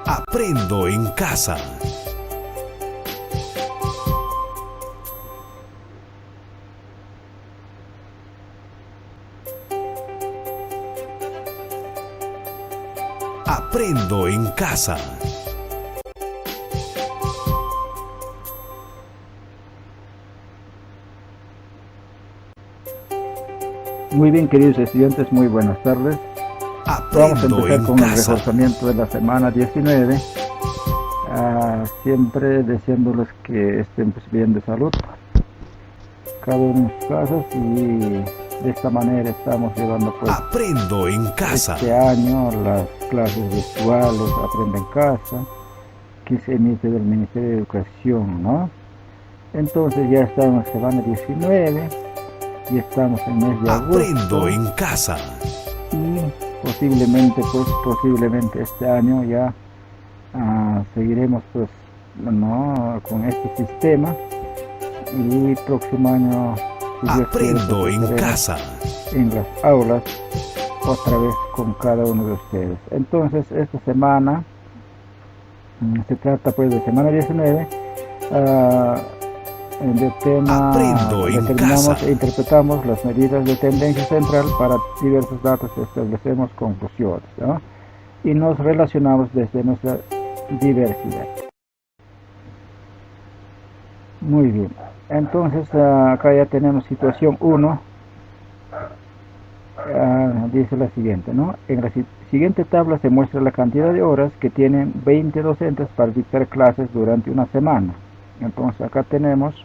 Aprendo en casa. Aprendo en casa. Muy bien, queridos estudiantes, muy buenas tardes. Vamos a Aprendo empezar en con el casa. reforzamiento de la semana 19. Siempre deseándoles que estén pues, bien de salud, cada uno en sus casas, y de esta manera estamos llevando pues Aprendo en casa. este año las clases virtuales Aprende en Casa, que se emite del Ministerio de Educación, ¿no? Entonces ya estamos en semana 19 y estamos en el mes de agosto. Aprendo en casa. Y posiblemente este año ya seguiremos pues no con este sistema, y próximo año, si Dios quiere, Aprendo pues, en estaremos casa. en las aulas otra vez con cada uno de ustedes. Entonces esta semana se trata pues de semana 19, del tema Aprendo en determinamos casa. e interpretamos las medidas de tendencia central para diversos datos y establecemos conclusiones, ¿no? Y nos relacionamos desde nuestra diversidad. Muy bien, entonces acá ya tenemos situación 1. Dice la siguiente, ¿no? En la siguiente tabla se muestra la cantidad de horas que tienen 20 docentes para dictar clases durante una semana. Entonces acá tenemos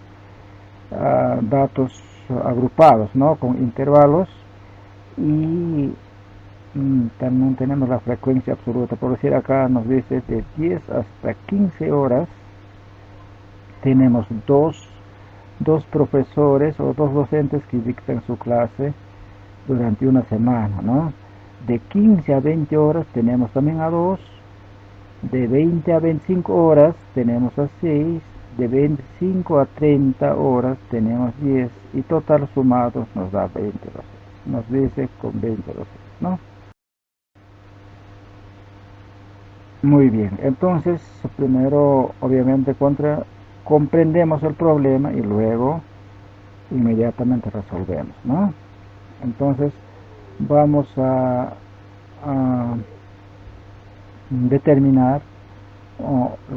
datos agrupados, ¿no? Con intervalos, y también tenemos la frecuencia absoluta. Por decir, acá nos dice de 10 hasta 15 horas tenemos dos profesores o dos docentes que dictan su clase durante una semana, ¿no? De 15 a 20 horas tenemos también a 2, de 20 a 25 horas tenemos a 6, de 25 a 30 horas tenemos 10, y total sumados nos da 20 docentes. Nos dice con 20 docentes, ¿no? Muy bien, entonces primero obviamente comprendemos el problema y luego inmediatamente resolvemos, ¿no? Entonces vamos a determinar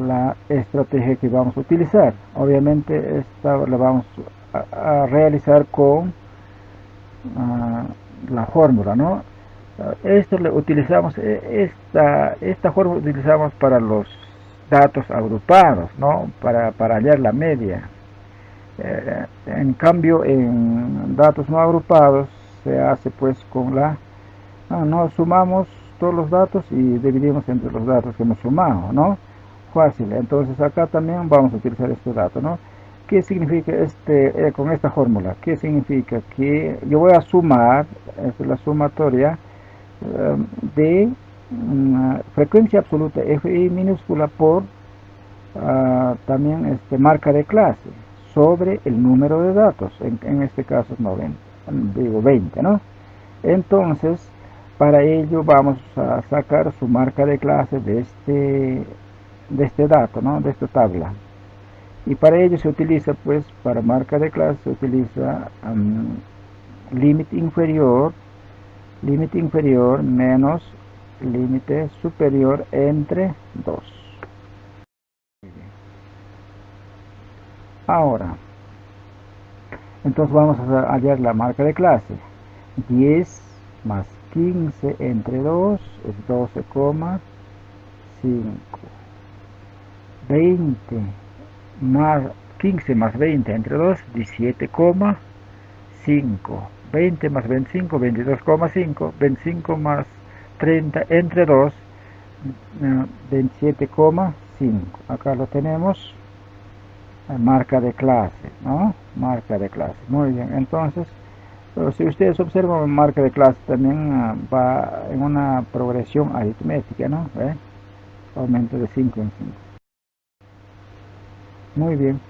la estrategia que vamos a utilizar. Obviamente esta la vamos a realizar con la fórmula, ¿no? Esto le utilizamos, esta fórmula utilizamos para los datos agrupados, ¿no? Para hallar la media. En cambio, en datos no agrupados se hace pues con no sumamos todos los datos y dividimos entre los datos que hemos sumado, ¿no? Fácil. Entonces acá también vamos a utilizar este dato, ¿no? ¿Qué significa con esta fórmula? ¿Qué significa? Que yo voy a sumar, esta es la sumatoria de frecuencia absoluta FI minúscula por también marca de clase sobre el número de datos, en este caso es 90, digo 20, ¿no? Entonces, para ello vamos a sacar su marca de clase de este dato, ¿no? De esta tabla. Y para ello se utiliza, pues, para marca de clase se utiliza límite inferior menos límite superior entre 2. Ahora, entonces vamos a hallar la marca de clase. 10 más 15 entre 2 es 12,5. 20 más 15 más 20 entre 2, 17,5. 20 más 25, 22,5. 25 más 30 entre 2, 27,5. Acá lo tenemos, marca de clase, ¿no? Marca de clase. Muy bien, entonces, pero si ustedes observan, marca de clase también va en una progresión aritmética, ¿no? Aumento de 5 en 5. Muy bien,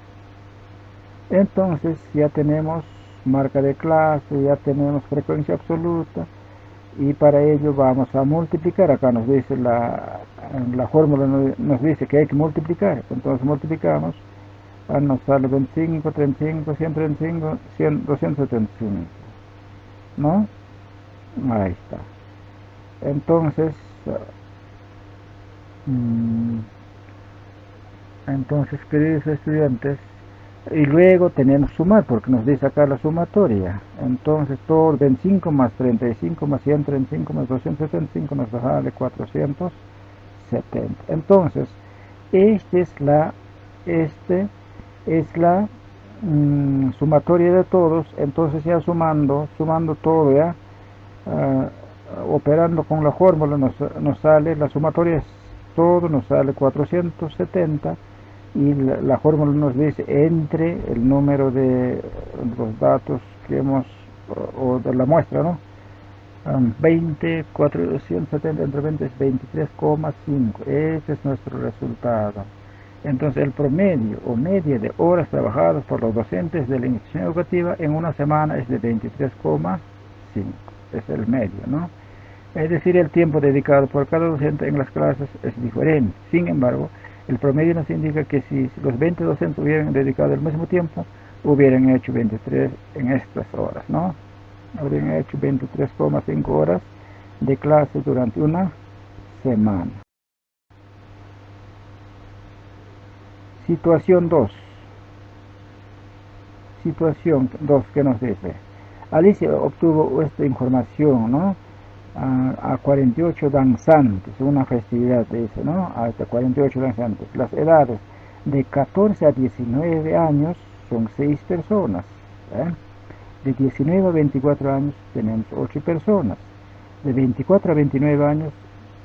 entonces ya tenemos marca de clase, ya tenemos frecuencia absoluta, y para ello vamos a multiplicar. Acá nos dice la fórmula nos dice que hay que multiplicar, entonces multiplicamos, nos sale 25, 35, 135, 100, 275, ¿no? Ahí está. Entonces, queridos estudiantes, y luego tenemos sumar, porque nos dice acá la sumatoria. Entonces, todo 25 más 35 más 135 más 275 nos sale 470. Entonces, este es la sumatoria de todos. Entonces, ya sumando todo, ya operando con la fórmula, nos sale la sumatoria, todo nos sale 470, y la fórmula nos dice entre el número de los datos que hemos, o de la muestra, ¿no? 20, 470 entre 20 es 23,5. Ese es nuestro resultado. Entonces, el promedio o media de horas trabajadas por los docentes de la institución educativa en una semana es de 23,5. Es el medio, ¿no? Es decir, el tiempo dedicado por cada docente en las clases es diferente. Sin embargo, el promedio nos indica que si los 20 docentes hubieran dedicado el mismo tiempo, hubieran hecho 23 en estas horas, ¿no? Habrían hecho 23,5 horas de clase durante una semana. Situación 2. Situación 2, ¿qué nos dice? Alicia obtuvo esta información, ¿no? A 48 danzantes, una festividad dice, ¿no? Hasta 48 danzantes. Las edades de 14 a 19 años son 6 personas. De 19 a 24 años tenemos 8 personas. De 24 a 29 años,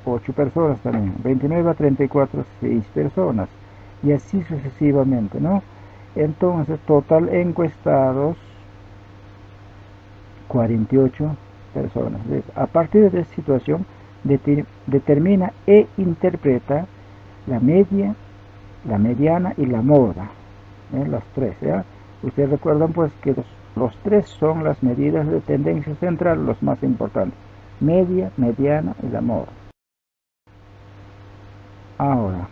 8 personas también. 29 a 34, 6 personas. Y así sucesivamente, ¿no? Entonces, total encuestados, 48 personas. A partir de esta situación, determina e interpreta la media, la mediana y la moda. Las tres, ¿ya? Ustedes recuerdan pues que los tres son las medidas de tendencia central, los más importantes: media, mediana y la moda. Ahora,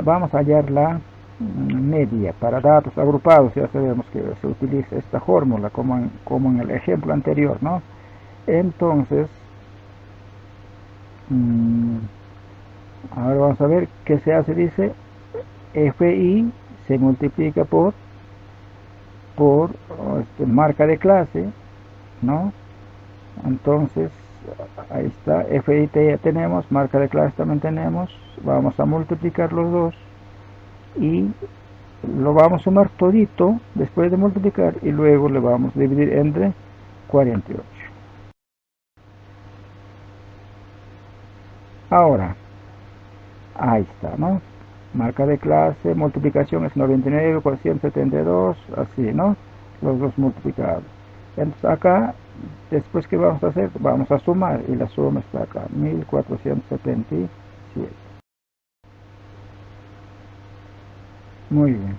vamos a hallar la media para datos agrupados. Ya sabemos que se utiliza esta fórmula como en el ejemplo anterior, ¿no? Entonces, ahora vamos a ver qué se hace. Dice, FI se multiplica por marca de clase, ¿no? Entonces, ahí está, FI ya tenemos, marca de clase también tenemos. Vamos a multiplicar los dos y lo vamos a sumar todito después de multiplicar, y luego le vamos a dividir entre 48. Ahora, ahí está, ¿no? Marca de clase, multiplicación es 99 con 172, así, ¿no? Los dos multiplicados. Entonces acá, después, ¿qué vamos a hacer? Vamos a sumar, y la suma está acá, 1477. Muy bien.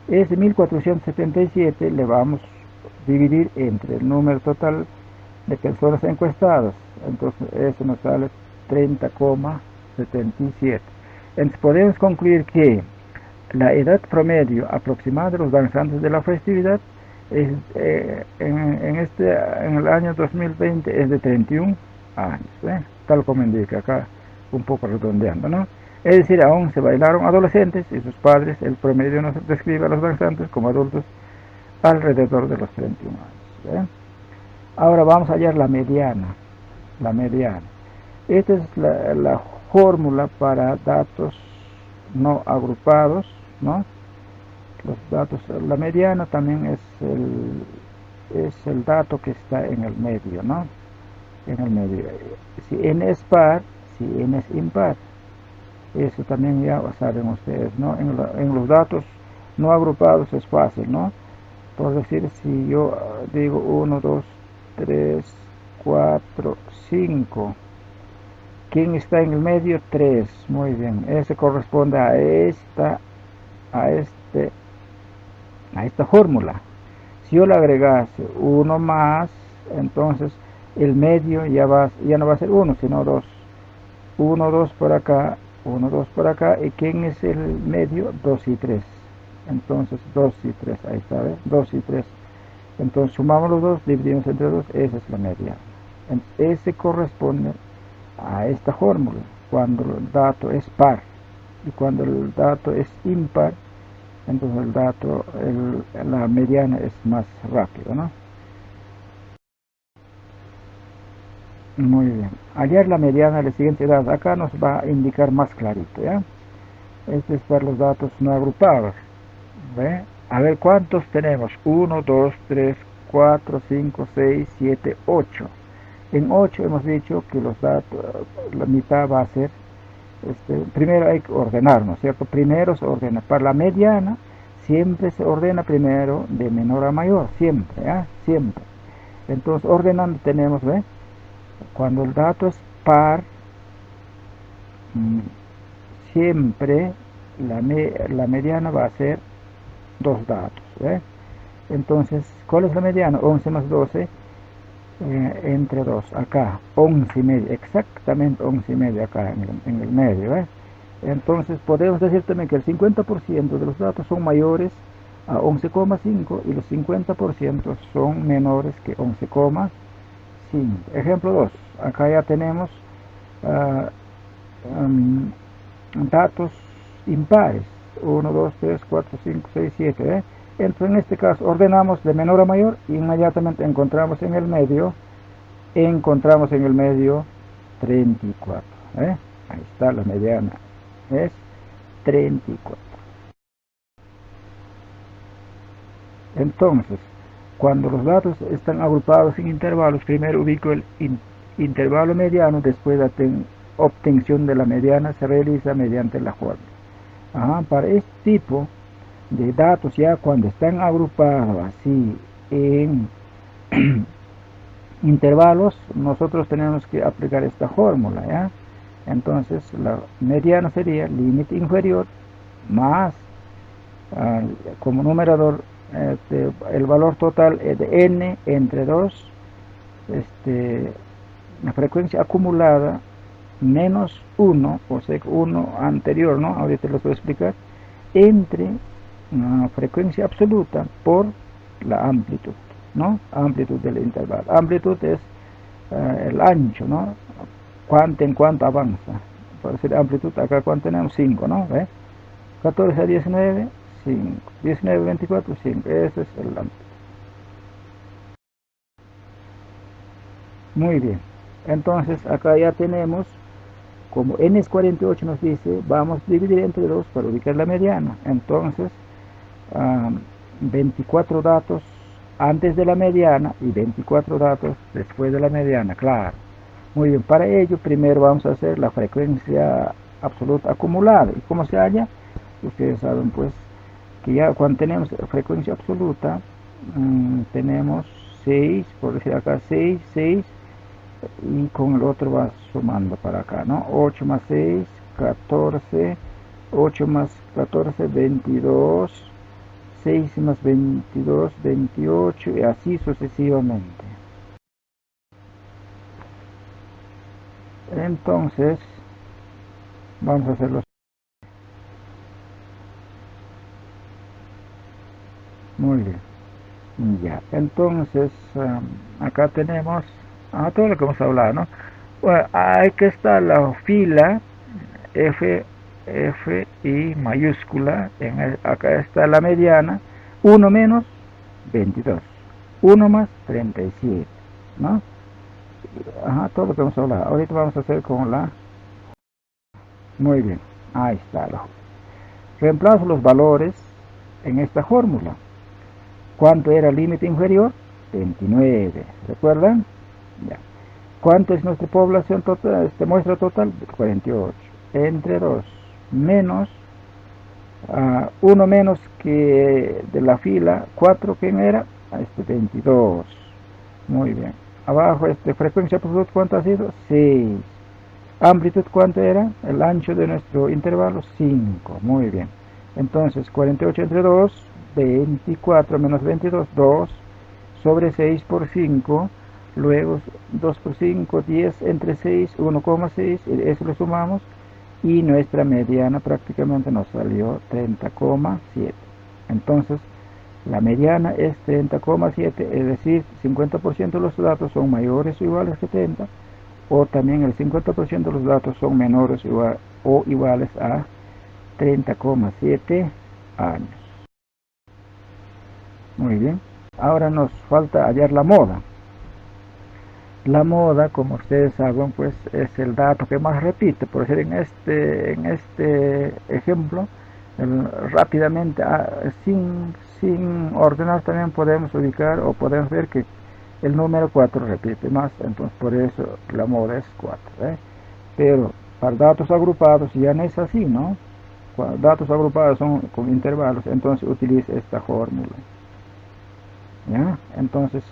Ese 1477 le vamos a dividir entre el número total de personas encuestadas. Entonces eso nos sale 30,77. Entonces podemos concluir que la edad promedio aproximada de los danzantes de la festividad es, en el año 2020 es de 31 años, tal como indica acá, un poco redondeando, ¿no? Es decir, aún se bailaron adolescentes y sus padres. El promedio nos describe a los danzantes como adultos alrededor de los 31 años. Ahora vamos a hallar la mediana. La mediana. Esta es la fórmula para datos no agrupados, ¿no? Los datos, la mediana también es el dato que está en el medio, ¿no? En el medio. Si n es par, si n es impar. Eso también ya saben ustedes, ¿no? En los datos no agrupados es fácil, ¿no? Por decir, si yo digo 1, 2, 3, 4, 5. ¿Quién está en el medio? 3. Muy bien. Ese corresponde a esta fórmula. Si yo le agregase 1 más, entonces el medio ya no va a ser 1, sino 2. 1, 2 por acá, 1, 2 por acá. ¿Y quién es el medio? 2 y 3. Entonces 2 y 3, ahí está, ¿ves? 2 y 3. Entonces sumamos los dos, dividimos entre 2, esa es la media. Ese corresponde a esta fórmula, cuando el dato es par. Y cuando el dato es impar, entonces la mediana es más rápido, ¿no? Muy bien. Hallar la mediana de la siguiente dato. Acá nos va a indicar más clarito, ¿ya? Este es para los datos no agrupados. ¿Ve? A ver, ¿cuántos tenemos? 1, 2, 3, 4, 5, 6, 7, 8. En 8 hemos dicho que los datos, la mitad va a ser, primero hay que ordenar, ¿no es cierto? Primero se ordena. Para la mediana, siempre se ordena primero de menor a mayor, siempre, ¿ya? Siempre. Entonces, ordenando tenemos, ¿ve? Cuando el dato es par, siempre la mediana va a ser dos datos, ¿eh? Entonces, ¿cuál es la mediana? 11 más 12 entre 2, acá, 11 y medio, exactamente 11 y medio acá en el medio, ¿eh? Entonces, podemos decir también que el 50% de los datos son mayores a 11,5 y los 50% son menores que 11,5. Ejemplo 2, acá ya tenemos uh, um, datos impares, 1, 2, 3, 4, 5, 6, 7, ¿eh? Entonces en este caso ordenamos de menor a mayor y inmediatamente encontramos en el medio 34, ¿eh? Ahí está la mediana, es 34. Entonces, cuando los datos están agrupados en intervalos, primero ubico el intervalo mediano, después la obtención de la mediana se realiza mediante la fórmula. Para este tipo de datos, ya cuando están agrupados así en intervalos, nosotros tenemos que aplicar esta fórmula, ¿ya? Entonces la mediana sería límite inferior más como numerador el valor total de n entre 2, la frecuencia acumulada menos 1, o sea 1 anterior, ¿no? Ahorita les voy a explicar, entre una frecuencia absoluta por la amplitud, ¿no? Amplitud del intervalo. Amplitud es el ancho, ¿no? En cuánto avanza. Por decir amplitud, acá cuánto tenemos, 5, ¿no? 14 a 19, 5. 19 a 24, 5. Ese es el amplitud. Muy bien. Entonces, acá ya tenemos, como n es 48 nos dice, vamos a dividir entre 2 para ubicar la mediana. Entonces, 24 datos antes de la mediana y 24 datos después de la mediana, claro. Muy bien, para ello primero vamos a hacer la frecuencia absoluta acumulada. ¿Y cómo se halla? Ustedes saben pues que ya cuando tenemos frecuencia absoluta, tenemos 6, por decir acá 6, 6, y con el otro va sumando para acá, ¿no? 8 más 6, 14, 8 más 14, 22, 6 más 22, 28 y así sucesivamente. Entonces, vamos a hacerlo. Muy bien. Ya, entonces, acá tenemos todo lo que hemos hablado, ¿no? Bueno, hay que estar la fila F y mayúscula, acá está la mediana, 1 menos 22, 1 más 37, ¿no? Todo lo que hemos hablado. Ahorita vamos a hacer con la... Muy bien, ahí está. Reemplazo los valores en esta fórmula. ¿Cuánto era el límite inferior? 29, ¿recuerdan? Ya. ¿Cuánto es nuestra población total? Muestra total, 48. Entre 2 menos 1 menos que de la fila 4, ¿quién era? 22. Muy bien. Abajo, frecuencia absoluta, ¿cuánto ha sido? 6. Amplitud, ¿cuánto era? El ancho de nuestro intervalo, 5. Muy bien. Entonces, 48 entre 2, 24 menos 22, 2 sobre 6 por 5. luego 2 por 5, 10 entre 6, 1,6, eso lo sumamos y nuestra mediana prácticamente nos salió 30,7. Entonces la mediana es 30,7, es decir, 50% de los datos son mayores o iguales a 30, o también el 50% de los datos son menores o iguales a 30,7 años. Muy bien, ahora nos falta hallar la moda. La moda, como ustedes saben, pues es el dato que más repite. Por decir, en este ejemplo, rápidamente, sin ordenar, también podemos ubicar o podemos ver que el número 4 repite más, entonces por eso la moda es 4, ¿eh? Pero para datos agrupados ya no es así, ¿no? Cuando datos agrupados son con intervalos, entonces utiliza esta fórmula, ¿ya? Entonces,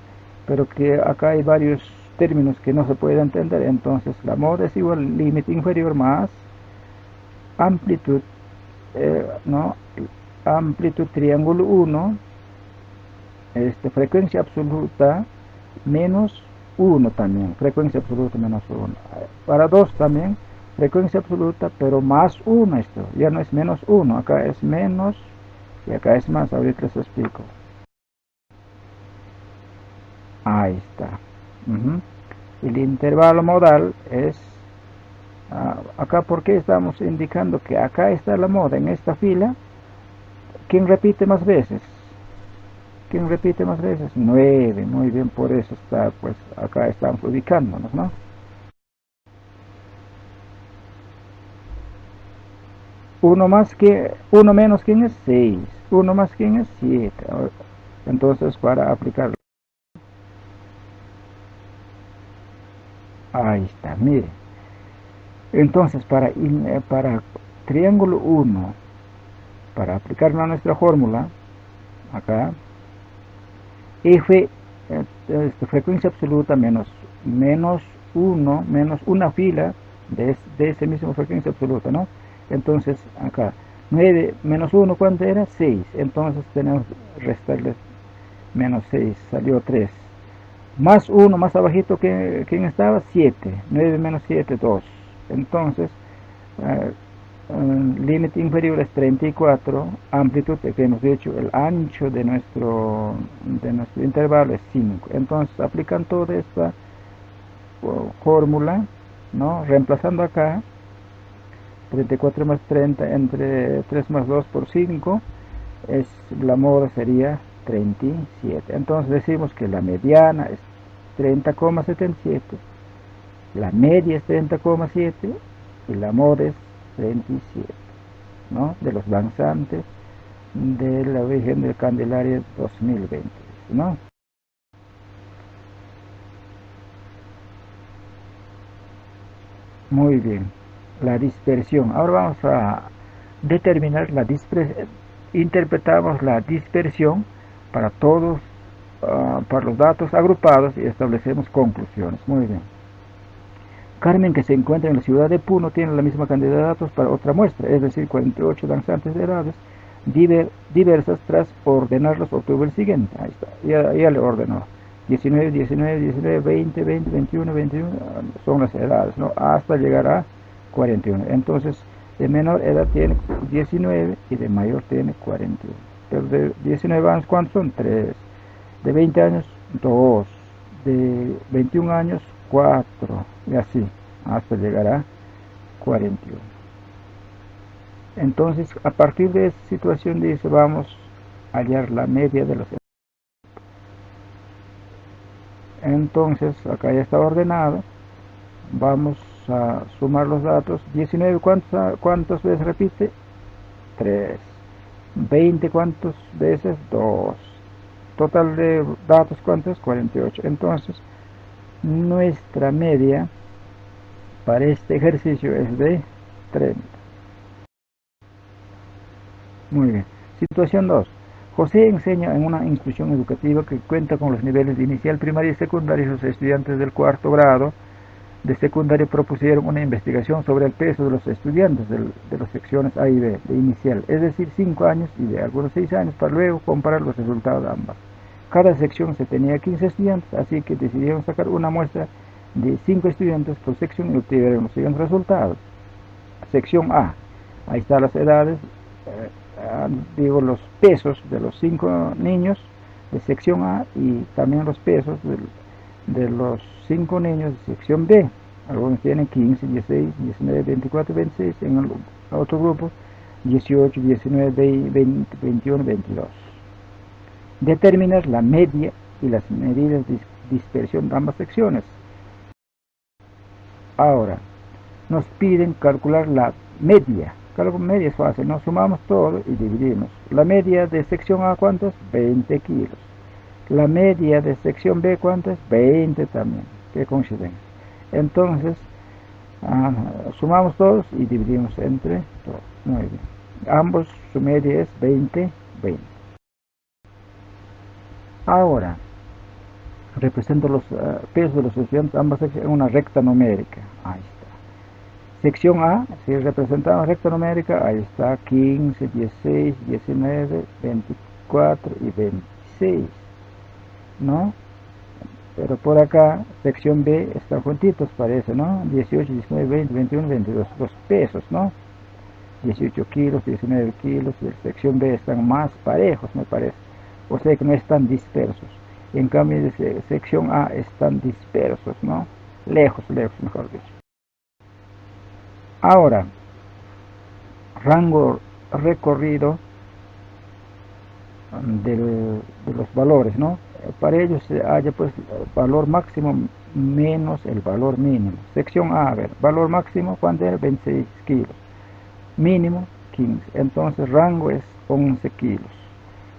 pero que acá hay varios términos que no se pueden entender, entonces la moda es igual límite inferior más amplitud, ¿no? Amplitud triángulo 1, frecuencia absoluta menos 1 también, frecuencia absoluta menos 1. Para 2 también, frecuencia absoluta, pero más 1 esto, ya no es menos 1, acá es menos y acá es más, ahorita les explico. Ahí está. El intervalo modal es, acá porque estamos indicando que acá está la moda en esta fila. ¿Quién repite más veces? ¿Quién repite más veces? 9, muy bien, por eso está, pues acá estamos ubicándonos, ¿no? Uno menos, ¿quién es? 6. Uno más, ¿quién es? 7. Entonces, para aplicarlo, ahí está, mire. Entonces, para triángulo 1, para aplicarlo a nuestra fórmula, acá, F, frecuencia absoluta menos 1, menos una fila de ese mismo frecuencia absoluta, ¿no? Entonces, acá, 9 menos 1, ¿cuánto era? 6. Entonces tenemos que restarle menos 6, salió 3. Más 1, más abajito, ¿quién estaba? 7. 9 menos 7, 2. Entonces, límite inferior es 34, amplitud que hemos dicho, el ancho de nuestro intervalo es 5. Entonces aplican toda esta fórmula, ¿no? Reemplazando acá 34 más 30 entre 3 más 2 por 5, la moda sería 37. Entonces decimos que la mediana es 30,77, la media es 30,7 y la moda es 37, ¿no? De los danzantes de la Virgen del Candelario 2020, ¿no? Muy bien, la dispersión. Ahora vamos a determinar la dispersión. Interpretamos la dispersión para todos, para los datos agrupados y establecemos conclusiones. Muy bien. Carmen, que se encuentra en la ciudad de Puno, tiene la misma cantidad de datos para otra muestra, es decir, 48 danzantes de edades diversas. Tras ordenarlos obtuvo el siguiente. Ahí está, ya le ordenó. 19, 19, 19, 20, 20, 21, 21, son las edades, ¿no? Hasta llegar a 41. Entonces, de menor edad tiene 19 y de mayor tiene 41. Pero de 19 años, ¿cuántos son? 3. De 20 años, 2. De 21 años, 4. Y así, hasta llegar a 41. Entonces, a partir de esta situación, dice, vamos a hallar la media de los. Entonces, acá ya está ordenado. Vamos a sumar los datos. 19, ¿cuántas veces repite? 3. 20, ¿cuántas veces? 2. Total de datos, ¿cuántos? 48. Entonces, nuestra media para este ejercicio es de 30. Muy bien. Situación 2. José enseña en una institución educativa que cuenta con los niveles de inicial, primaria y secundaria. Los estudiantes del cuarto grado de secundaria propusieron una investigación sobre el peso de los estudiantes de las secciones A y B de inicial, es decir, 5 años y de algunos 6 años, para luego comparar los resultados de ambas. cada sección se tenía 15 estudiantes, así que decidieron sacar una muestra de 5 estudiantes por sección y obtuvieron los siguientes resultados. Sección A, ahí están las edades, digo los pesos de los 5 niños de sección A y también los pesos de los 5 niños de sección B. Algunos tienen 15, 16, 19, 24, 26, en el otro grupo 18, 19, 20, 21, 22. Determinar la media y las medidas de dispersión de ambas secciones. Ahora, nos piden calcular la media. Calcular media es fácil, nos sumamos todo y dividimos. La media de sección A, ¿cuánto es? 20 kilos. La media de sección B, ¿cuánto es? 20 también. Qué coincidencia. Entonces, sumamos todos y dividimos entre todos. Muy bien. Ambos, su media es 20, 20. Ahora, represento los pesos de los estudiantes, ambas secciones, en una recta numérica. Ahí está. Sección A, si representamos recta numérica, ahí está 15, 16, 19, 24 y 26, ¿no? Pero por acá, sección B, están juntitos, parece, ¿no? 18, 19, 20, 21, 22, los pesos, ¿no? 18 kilos, 19 kilos, de sección B están más parejos, me parece. O sea que no están dispersos. En cambio, de sección A están dispersos, ¿no? Lejos, mejor dicho. Ahora, rango recorrido de los valores, ¿no? Para ello se halla pues el valor máximo menos el valor mínimo. Sección A, a ver, valor máximo, ¿cuánto era? 26 kilos. Mínimo, 15. Entonces, rango es 11 kilos.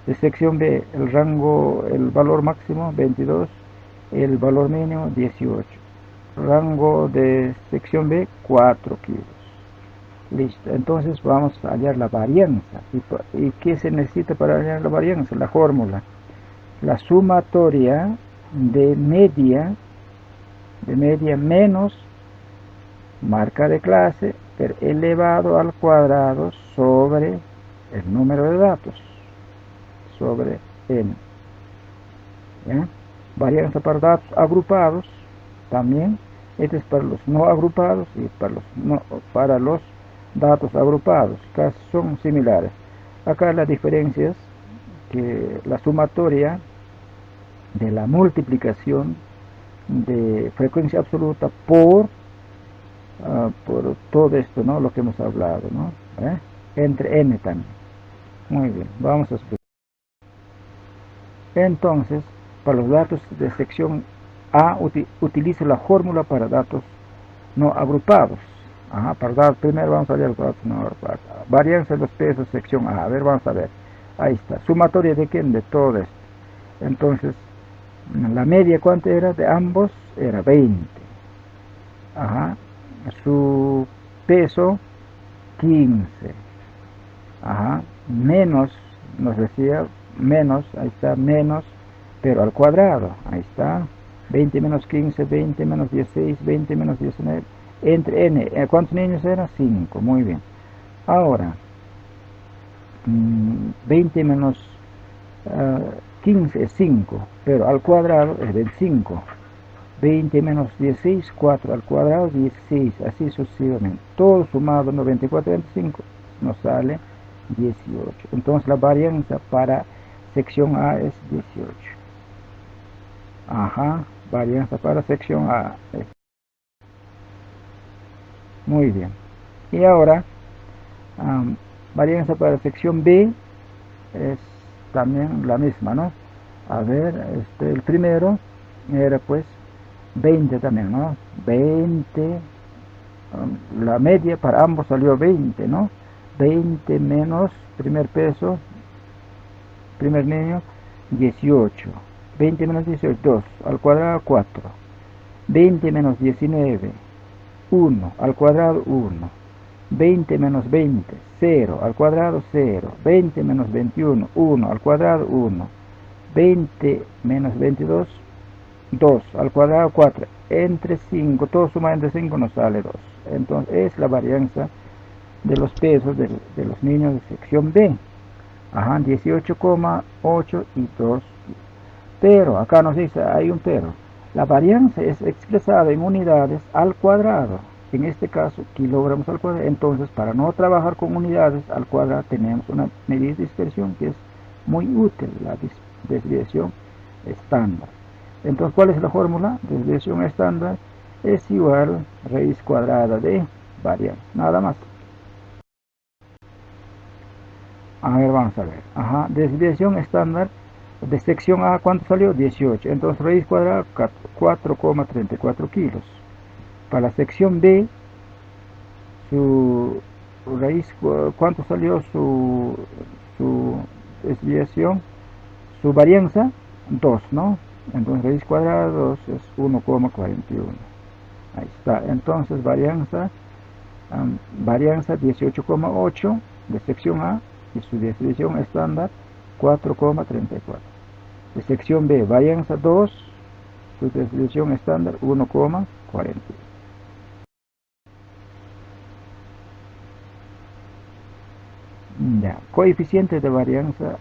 De sección B, el valor máximo, 22. El valor mínimo, 18. Rango de sección B, 4 kilos. Listo, entonces vamos a hallar la varianza. ¿Y qué se necesita para hallar la varianza? La fórmula. La sumatoria de media menos marca de clase elevado al cuadrado sobre el número de datos, sobre n. ¿Ya? Varianza para datos agrupados también. Este es para los no agrupados y para los datos agrupados, casi son similares. Acá la diferencia es que la sumatoria de la multiplicación de frecuencia absoluta por todo esto, ¿no? Lo que hemos hablado, ¿no? Entre n también. Muy bien, vamos a explicar. Entonces, para los datos de sección A utilizo la fórmula para datos no agrupados. Para datos, primero vamos a ver los datos no agrupados. Varianza de los pesos, sección A. A ver, vamos a ver. Ahí está. Sumatoria de quién? De todo esto. Entonces, la media, ¿cuánto era? De ambos era 20. Su peso, 15. Menos, nos decía, menos, ahí está, menos, pero al cuadrado, ahí está. 20 menos 15, 20 menos 16, 20 menos 19, entre n, ¿cuántos niños eran? 5, muy bien. Ahora, 20 menos 15 es 5, pero al cuadrado es 25. 20 menos 16, 4 al cuadrado, 16, así sucesivamente. Todo sumado, 94, 25, nos sale 18. Entonces la varianza para sección A es 18. Varianza para sección A. Muy bien. Y ahora, varianza para sección B es también la misma, ¿no? A ver, el primero era pues 20 también, ¿no? 20, la media para ambos salió 20, ¿no? 20 menos primer peso, primer niño, 18. 20 menos 18, 2, al cuadrado 4. 20 menos 19, 1, al cuadrado 1. 20 menos 20, 0, al cuadrado 0. 20 menos 21, 1, al cuadrado 1. 20 menos 22, 2, al cuadrado 4. Entre 5, todo suma entre 5 nos sale 2. Entonces es la varianza de los pesos de los niños de sección B. 18,8 y 2 Pero, acá nos dice, hay un pero. La varianza es expresada en unidades al cuadrado. En este caso, kilogramos al cuadrado. Entonces, para no trabajar con unidades al cuadrado, tenemos una medida de dispersión que es muy útil, la desviación estándar. Entonces, ¿cuál es la fórmula? Desviación estándar es igual a raíz cuadrada de varianza. Nada más. A ver, vamos a ver. Ajá, desviación estándar de sección A, ¿cuánto salió? 18. Entonces, raíz cuadrada, 4,34 kilos. Para la sección B, su raíz, ¿cuánto salió su desviación? Su varianza, 2, ¿no? Entonces, raíz cuadrada 2 es 1,41. Ahí está. Entonces, varianza 18,8 de sección A y su desviación estándar 4,34. De sección B, varianza 2, su desviación estándar 1,40. Ya, coeficiente de varianza,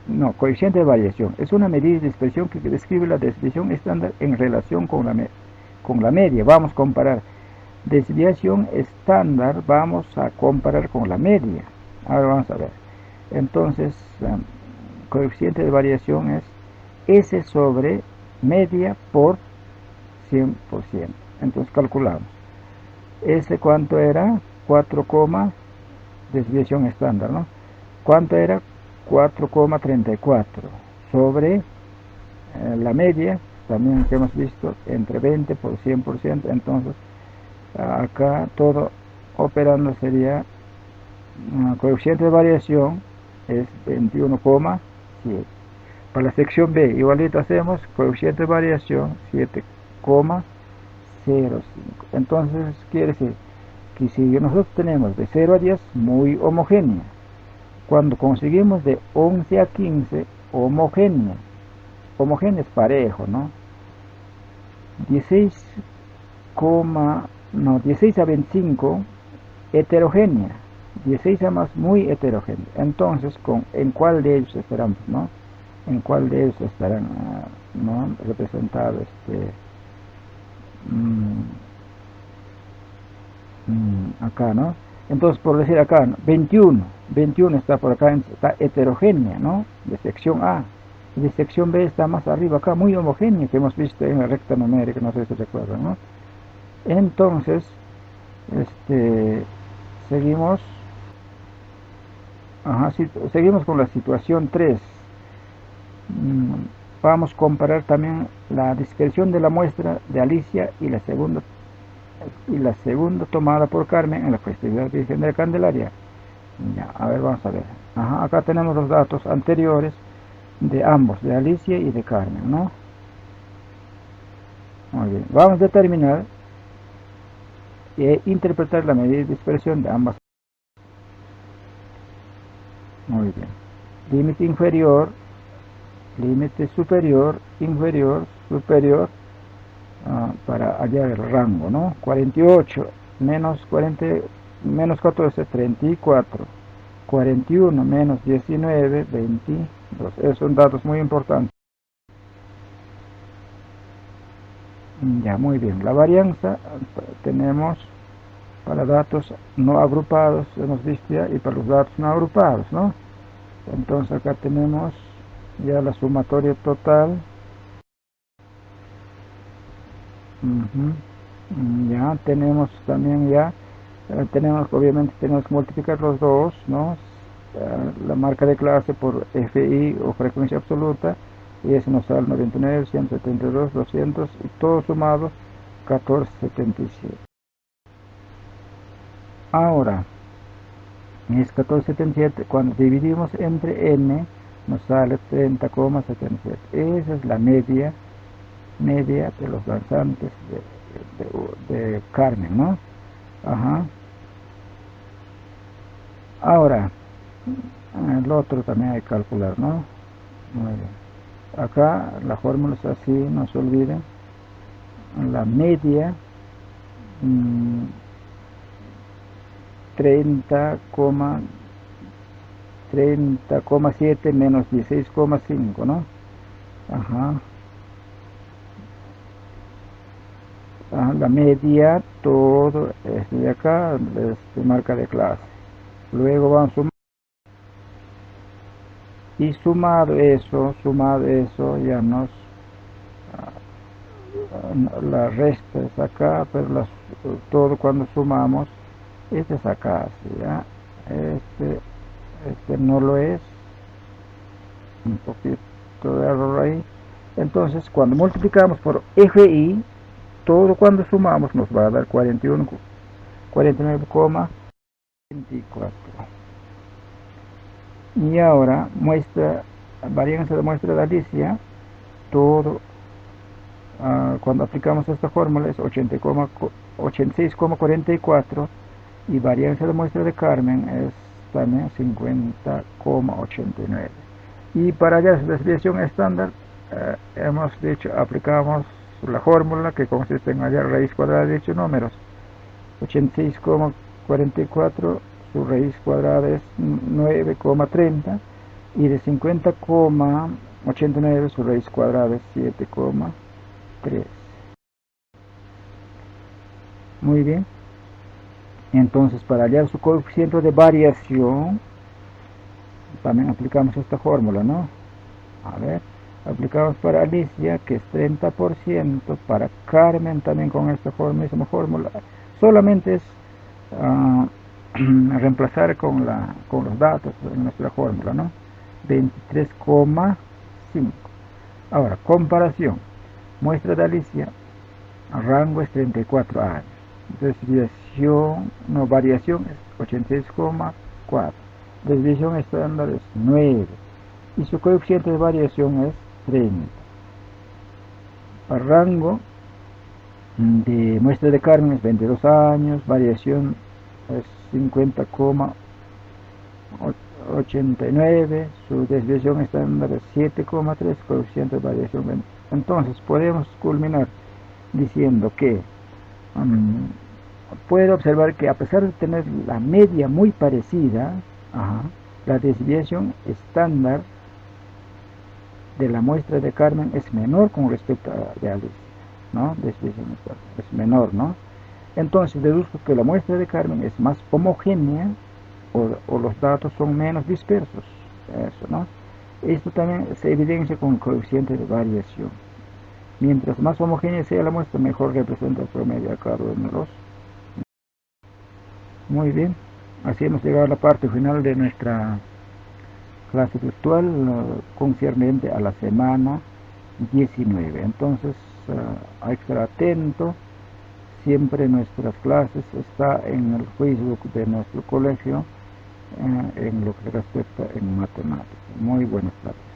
no, coeficiente de variación. Es una medida de expresión que describe la desviación estándar en relación con la media. Vamos a comparar desviación estándar, vamos a comparar con la media. Ahora vamos a ver. Entonces, coeficiente de variación es S sobre media por 100%. Entonces calculamos. S cuánto era? 4, desviación estándar, ¿no? ¿Cuánto era? 4,34 sobre la media, también que hemos visto, entre 20 por 100%. Entonces, acá todo operando sería coeficiente de variación es 21,7. Para la sección B, igualito hacemos coeficiente de variación 7,05. Entonces, quiere decir que si nosotros tenemos de 0 a 10 muy homogénea, cuando conseguimos de 11 a 15 homogénea, homogénea es parejo, ¿no? 16, no, 16 a 25 heterogénea, 16 a más muy heterogénea. Entonces, ¿en cuál de ellos estarán, no? ¿En cuál de ellos estarán, no, representados acá, ¿no? Entonces, por decir acá, 21 está por acá, está heterogénea, ¿no? De sección A. Y de sección B está más arriba acá, muy homogénea, que hemos visto en la recta numérica, no sé si recuerdan, ¿no? Entonces, seguimos, seguimos con la situación 3. Vamos a comparar también la dispersión de la muestra de Alicia y la segunda tomada por Carmen en la festividad Virgen de la Candelaria. Ya, a ver, vamos a ver. Acá tenemos los datos anteriores de ambos, de Alicia y de Carmen, ¿no? Muy bien. Vamos a determinar e interpretar la medida de dispersión de ambas. Muy bien. Límite inferior, límite superior, inferior, superior, para hallar el rango, ¿no? 48 menos 40, menos 14, 34. 41 menos 19, 22. Esos son datos muy importantes. Ya, muy bien. La varianza tenemos para datos no agrupados, hemos visto ya, y para los datos no agrupados, ¿no? Entonces acá tenemos ya la sumatoria total. Ya tenemos también ya, obviamente tenemos que multiplicar los dos, ¿no? La marca de clase por FI o frecuencia absoluta, y eso nos sale 99, 172, 200 y todo sumado 1477. Ahora, es 1477, cuando dividimos entre n nos sale 30,77. Esa es la media de los danzantes de Carmen, ¿no? Ahora, el otro también hay que calcular, ¿no? Muy bien. Acá la fórmula es así, no se olviden. La media 30,7 menos 16,5, ¿no? Ajá. La media, todo esto de acá, marca de clase. Luego van sumando. Y sumado eso, ya nos la resta es acá, pero todo cuando sumamos, este es acá, ¿sí? ¿Ya? Este no lo es, un poquito de error ahí. Entonces, cuando multiplicamos por FI, todo cuando sumamos nos va a dar 49,24. Y ahora, varianza de muestra de Alicia, todo cuando aplicamos esta fórmula es 86,44 y varianza de muestra de Carmen es también 50,89. Y para hallar su desviación estándar, hemos dicho, aplicamos la fórmula que consiste en hallar raíz cuadrada de dichos números. 86,44, su raíz cuadrada es 9,30 y de 50,89 su raíz cuadrada es 7,3. Muy bien. Entonces, para hallar su coeficiente de variación, también aplicamos esta fórmula, ¿no? A ver, aplicamos para Alicia, que es 30%, para Carmen también con esta misma fórmula. Solamente es reemplazar con los datos en nuestra fórmula, ¿no? 23,5. Ahora, comparación. Muestra de Alicia, rango es 34 años. Desviación, no, variación es 86,4. Desviación estándar es 9. Y su coeficiente de variación es 30. El rango de muestra de Carmen es 22 años, variación es 50,89, su desviación estándar es 7,3, coeficiente de variación 20. Entonces podemos culminar diciendo que puedo observar que a pesar de tener la media muy parecida, la desviación estándar de la muestra de Carmen es menor con respecto a de Alicia, ¿no? Desviación estándar es menor, ¿no? Entonces deduzco que la muestra de Carmen es más homogénea o los datos son menos dispersos, eso, ¿no? Esto también se evidencia con el coeficiente de variación. Mientras más homogénea sea la muestra, mejor representa el promedio a cada uno de los. Muy bien, así hemos llegado a la parte final de nuestra clase virtual concerniente a la semana 19. Entonces hay que estar atento. Siempre nuestras clases está en el Facebook de nuestro colegio en lo que respecta en matemáticas. Muy buenas tardes.